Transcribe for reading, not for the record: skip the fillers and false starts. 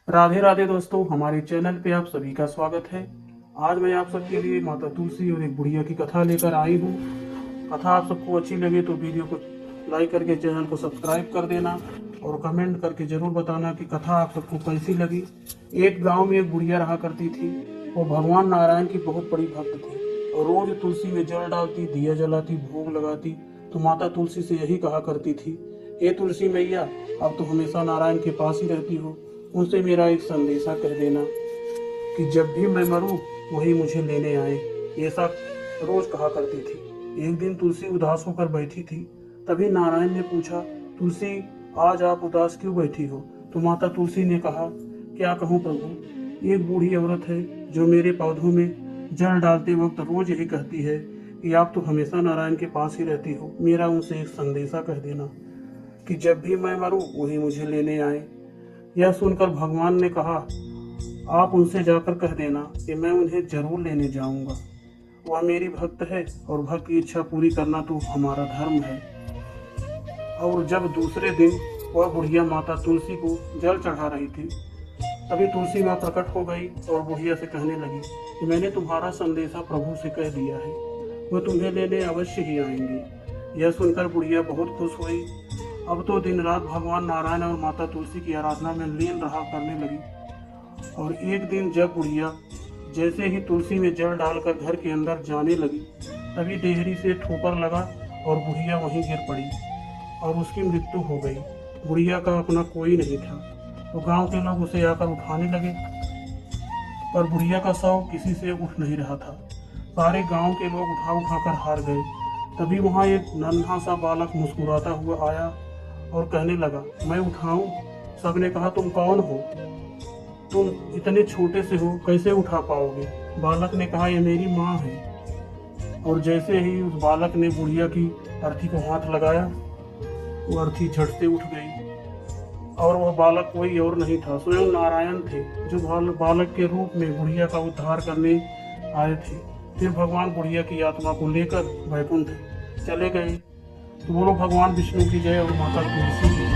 राधे राधे दोस्तों, हमारे चैनल पे आप सभी का स्वागत है। आज मैं आप सबके लिए माता तुलसी और एक बुढ़िया की कथा लेकर आई हूँ। कथा आप सबको अच्छी लगे तो वीडियो को लाइक करके चैनल को सब्सक्राइब कर देना और कमेंट करके जरूर बताना कि कथा आप सबको कैसी लगी। एक गांव में एक बुढ़िया रहा करती थी। वो भगवान नारायण की बहुत बड़ी भक्त थी और रोज तुलसी में जल डालती, दिया जलाती, भोग लगाती। तो माता तुलसी से यही कहा करती थी, हे तुलसी मैया, अब तो हमेशा नारायण के पास ही रहती हो, उनसे मेरा एक संदेशा कर देना कि जब भी मैं मरूं वही मुझे लेने आए। ऐसा रोज कहा करती थी। एक दिन तुलसी उदास होकर बैठी थी। तभी नारायण ने पूछा, तुलसी, आज आप उदास क्यों बैठी हो? तो माता तुलसी ने कहा, क्या कहूँ प्रभु, एक बूढ़ी औरत है जो मेरे पौधों में जल डालते वक्त रोज यही कहती है कि आप तो हमेशा नारायण के पास ही रहती हो, मेरा उनसे एक संदेशा कह देना कि जब भी मैं मरूं वही मुझे लेने आए। यह सुनकर भगवान ने कहा, आप उनसे जाकर कह देना कि मैं उन्हें जरूर लेने जाऊंगा। वह मेरी भक्त है और भक्त की इच्छा पूरी करना तो हमारा धर्म है। और जब दूसरे दिन वह बुढ़िया माता तुलसी को जल चढ़ा रही थी, तभी तुलसी माँ प्रकट हो गई और बुढ़िया से कहने लगी कि मैंने तुम्हारा संदेशा प्रभु से कह दिया है, वह तुम्हें लेने अवश्य ही आएंगे। यह सुनकर बुढ़िया बहुत खुश हुई। अब तो दिन रात भगवान नारायण और माता तुलसी की आराधना में लीन रहा करने लगी। और एक दिन जब बुढ़िया जैसे ही तुलसी में जल डालकर घर के अंदर जाने लगी, तभी डेहरी से ठोकर लगा और बुढ़िया वहीं गिर पड़ी और उसकी मृत्यु हो गई। बुढ़िया का अपना कोई नहीं था, तो गांव के लोग उसे आकर उठाने लगे, पर बुढ़िया का शव किसी से उठ नहीं रहा था। सारे गांव के लोग उठा उठा कर हार गए। तभी वहां एक नन्हा सा बालक मुस्कुराता हुआ आया और कहने लगा, मैं उठाऊं? सबने कहा, तुम कौन हो? तुम इतने छोटे से हो, कैसे उठा पाओगे? बालक ने कहा, ये मेरी माँ है। और जैसे ही उस बालक ने बुढ़िया की अर्थी को हाथ लगाया, वो अर्थी झट से उठ गई। और वह बालक कोई और नहीं था, स्वयं नारायण थे, जो बालक के रूप में बुढ़िया का उद्धार करने आए थे। फिर भगवान बुढ़िया की आत्मा को लेकर वैकुंठ चले गए। तो बोलो भगवान विष्णु की जय और माता तुलसी की जय।